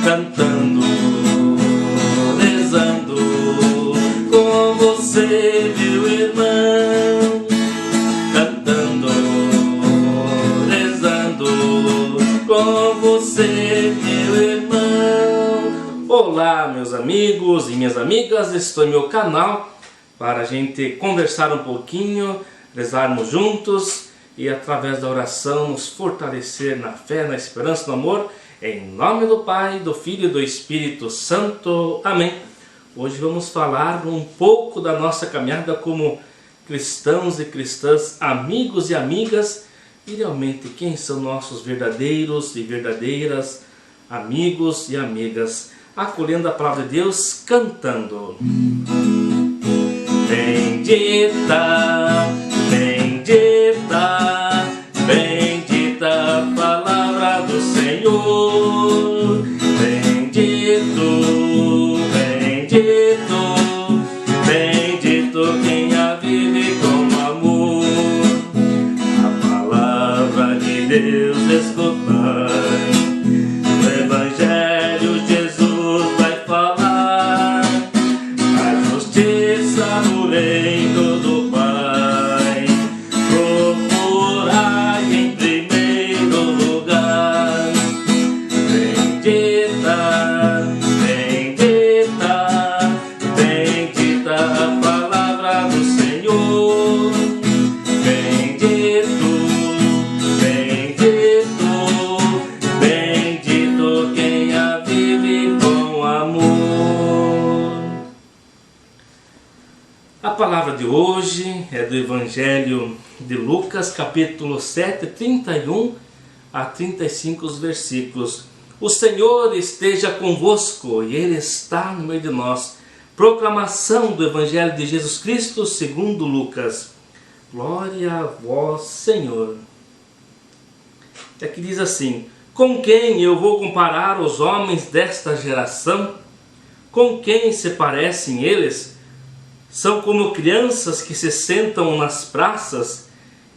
cantando, rezando com você, meu irmão, cantando, rezando com você, meu irmão. Olá, meus amigos e minhas amigas, estou em meu canal para a gente conversar um pouquinho, rezarmos juntos e através da oração nos fortalecer na fé, na esperança, no amor, em nome do Pai, do Filho e do Espírito Santo. Amém. Hoje vamos falar um pouco da nossa caminhada como cristãos e cristãs, amigos e amigas, e realmente quem são nossos verdadeiros e verdadeiras amigos e amigas, acolhendo a palavra de Deus, cantando. Bendita, bendita, bendita a palavra do Senhor. Bendito, bendito, bendito quem a vive com amor. A palavra de Deus escutai, o Evangelho Jesus vai falar, a justiça no reino do Pai, procurai em primeiro lugar. Bendita, bendita, bendita a palavra do Senhor. Bendito, bendito, bendito quem a vive com amor. A palavra de hoje é do Evangelho de Lucas, capítulo 7, 31 a 35 os versículos. O Senhor esteja convosco e Ele está no meio de nós. Proclamação do Evangelho de Jesus Cristo segundo Lucas. Glória a vós, Senhor. Aqui diz assim: com quem eu vou comparar os homens desta geração? Com quem se parecem eles? São como crianças que se sentam nas praças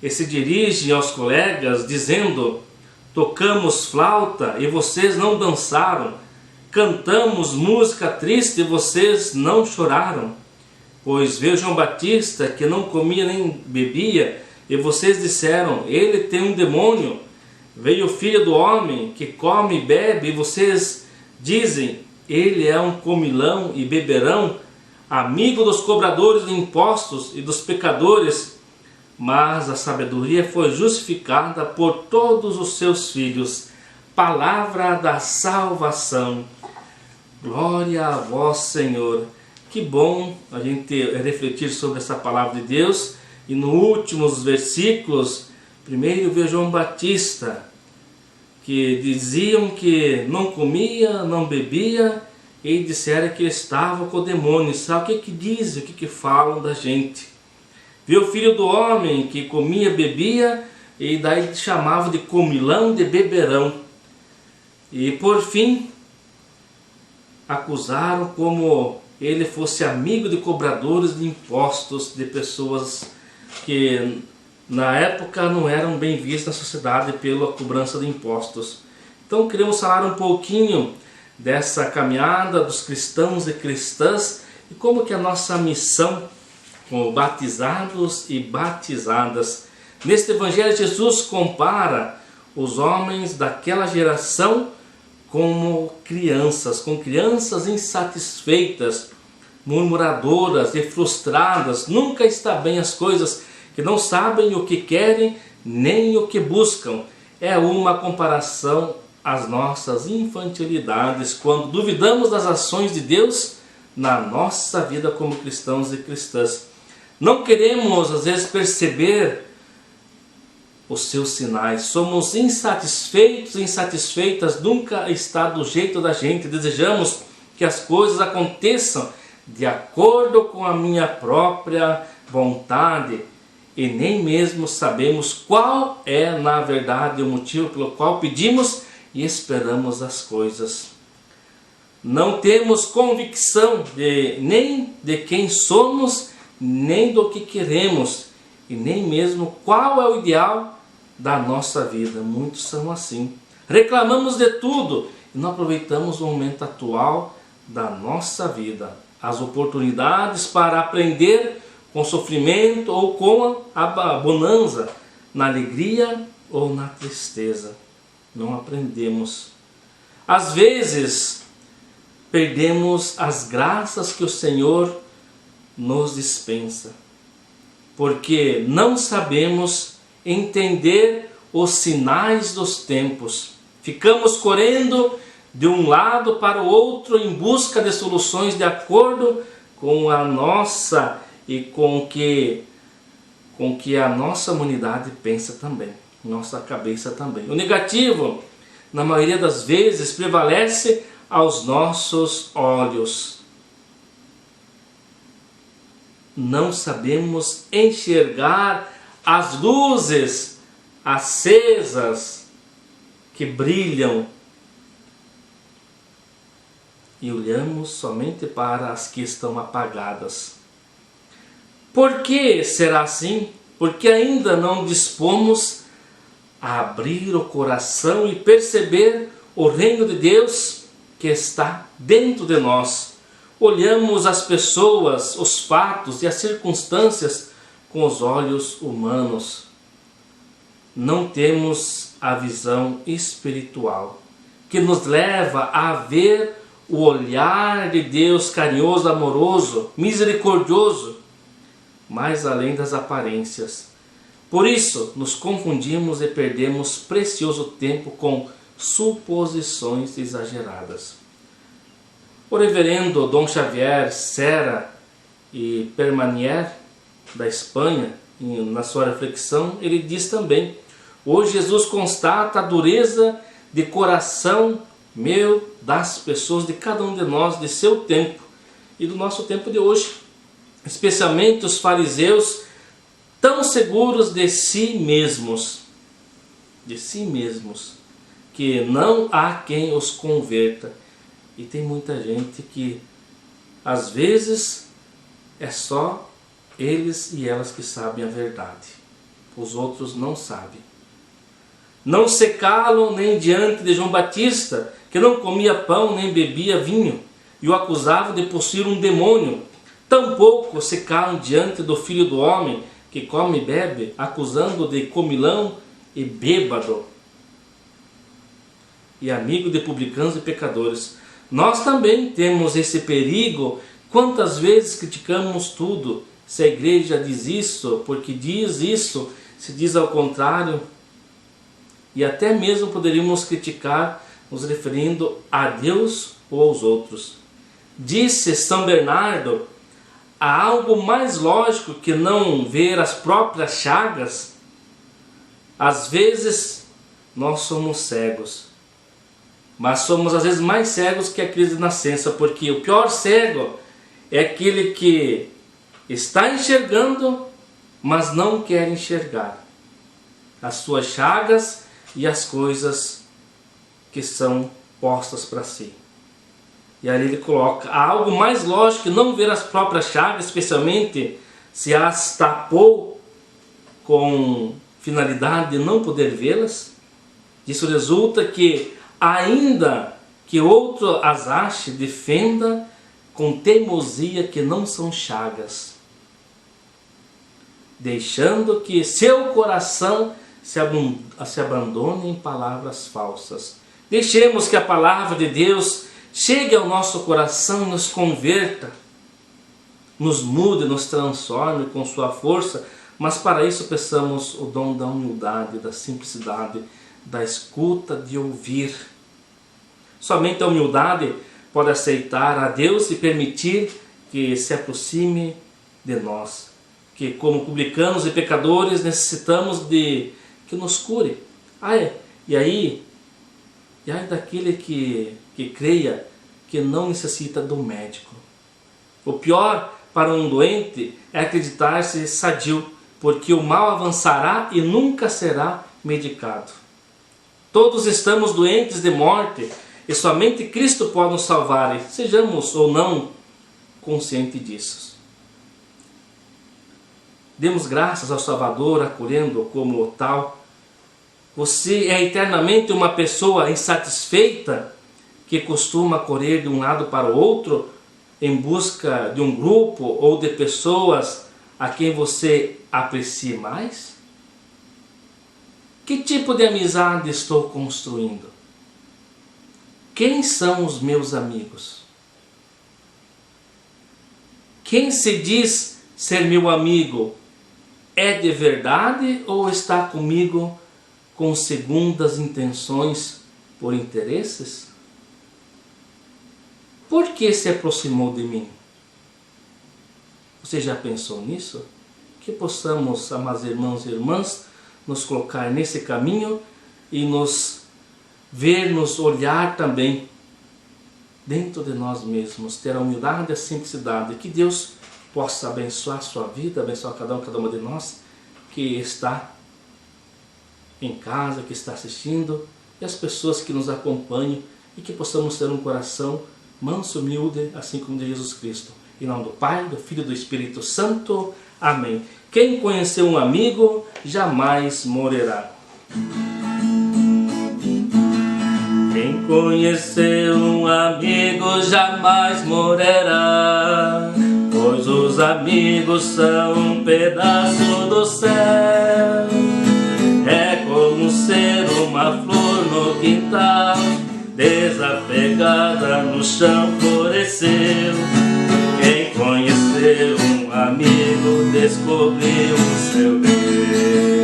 e se dirigem aos colegas dizendo: tocamos flauta e vocês não dançaram, cantamos música triste e vocês não choraram. Pois veio João Batista que não comia nem bebia e vocês disseram: ele tem um demônio. Veio o Filho do Homem que come e bebe e vocês dizem: ele é um comilão e beberão, amigo dos cobradores de impostos e dos pecadores. Mas a sabedoria foi justificada por todos os seus filhos. Palavra da salvação. Glória a vós, Senhor. Que bom a gente refletir sobre essa palavra de Deus. E nos últimos versículos, primeiro veio João Batista, que diziam que não comia, não bebia, e disseram que estava com o demônio. Sabe o que dizem, o que falam da gente? Viu o Filho do Homem que comia, bebia, e daí chamava de comilão, de beberão. E por fim, acusaram como ele fosse amigo de cobradores de impostos, de pessoas que na época não eram bem vistas na sociedade pela cobrança de impostos. Então queremos falar um pouquinho dessa caminhada dos cristãos e cristãs e como que a nossa missão como batizados e batizadas. Neste Evangelho, Jesus compara os homens daquela geração como crianças, com crianças insatisfeitas, murmuradoras e frustradas. Nunca está bem as coisas, que não sabem o que querem nem o que buscam. É uma comparação às nossas infantilidades, quando duvidamos das ações de Deus na nossa vida como cristãos e cristãs. Não queremos, às vezes, perceber os seus sinais. Somos insatisfeitos, insatisfeitas, nunca está do jeito da gente. Desejamos que as coisas aconteçam de acordo com a minha própria vontade. E nem mesmo sabemos qual é, na verdade, o motivo pelo qual pedimos e esperamos as coisas. Não temos convicção nem de quem somos, nem do que queremos, e nem mesmo qual é o ideal da nossa vida. Muitos são assim. Reclamamos de tudo e não aproveitamos o momento atual da nossa vida, as oportunidades para aprender com sofrimento ou com a bonança, na alegria ou na tristeza. Não aprendemos. Às vezes, perdemos as graças que o Senhor nos dispensa, porque não sabemos entender os sinais dos tempos. Ficamos correndo de um lado para o outro em busca de soluções de acordo com a nossa e com que a nossa humanidade pensa também, nossa cabeça também. O negativo, na maioria das vezes, prevalece aos nossos olhos. Não sabemos enxergar as luzes acesas que brilham e olhamos somente para as que estão apagadas. Por que será assim? Porque ainda não dispomos a abrir o coração e perceber o reino de Deus que está dentro de nós. Olhamos as pessoas, os fatos e as circunstâncias com os olhos humanos. Não temos a visão espiritual que nos leva a ver o olhar de Deus carinhoso, amoroso, misericordioso, mais além das aparências. Por isso, nos confundimos e perdemos precioso tempo com suposições exageradas. O reverendo Dom Xavier Serra e Permanier, da Espanha, na sua reflexão, ele diz também: hoje Jesus constata a dureza de coração meu, das pessoas, de cada um de nós, de seu tempo e do nosso tempo de hoje. Especialmente os fariseus, tão seguros de si mesmos, que não há quem os converta. E tem muita gente que, às vezes, é só eles e elas que sabem a verdade. Os outros não sabem. Não se calam nem diante de João Batista, que não comia pão nem bebia vinho, e o acusavam de possuir um demônio. Tampouco se calam diante do Filho do Homem, que come e bebe, acusando-o de comilão e bêbado, e amigo de publicanos e pecadores. Nós também temos esse perigo. Quantas vezes criticamos tudo? Se a igreja diz isso, porque diz isso, se diz ao contrário. E até mesmo poderíamos criticar nos referindo a Deus ou aos outros. Disse São Bernardo: há algo mais lógico que não ver as próprias chagas? Às vezes nós somos cegos, mas somos às vezes mais cegos que a crise de nascença, porque o pior cego é aquele que está enxergando, mas não quer enxergar as suas chagas e as coisas que são postas para si. E aí ele coloca: há algo mais lógico que não ver as próprias chagas, especialmente se as tapou com finalidade de não poder vê-las. Disso resulta que, ainda que outro as ache, defenda com teimosia que não são chagas, deixando que seu coração se abandone em palavras falsas. Deixemos que a palavra de Deus chegue ao nosso coração e nos converta, nos mude, nos transforme com sua força, mas para isso peçamos o dom da humildade, da simplicidade, da escuta, de ouvir. Somente a humildade pode aceitar a Deus e permitir que se aproxime de nós, que como publicanos e pecadores necessitamos de que nos cure. E aí daquele que creia que não necessita do médico. O pior para um doente é acreditar-se sadio, porque o mal avançará e nunca será medicado. Todos estamos doentes de morte e somente Cristo pode nos salvar, e sejamos ou não conscientes disso. Demos graças ao Salvador, acolhendo-o como tal. Você é eternamente uma pessoa insatisfeita que costuma correr de um lado para o outro em busca de um grupo ou de pessoas a quem você aprecie mais? Que tipo de amizade estou construindo? Quem são os meus amigos? Quem se diz ser meu amigo é de verdade ou está comigo com segundas intenções por interesses? Por que se aproximou de mim? Você já pensou nisso? Que possamos, amados irmãos e irmãs, nos colocar nesse caminho e nos ver, nos olhar também dentro de nós mesmos, ter a humildade e a simplicidade. Que Deus possa abençoar a sua vida, abençoar cada uma de nós que está em casa, que está assistindo, e as pessoas que nos acompanham, e que possamos ter um coração manso, humilde, assim como de Jesus Cristo. Em nome do Pai, do Filho e do Espírito Santo. Amém. Quem conheceu um amigo jamais morrerá. Quem conheceu um amigo jamais morrerá, pois os amigos são um pedaço do céu. É como ser uma flor no quintal, desapegada no chão floresceu. Quem conheceu um amigo descobriu o seu Deus.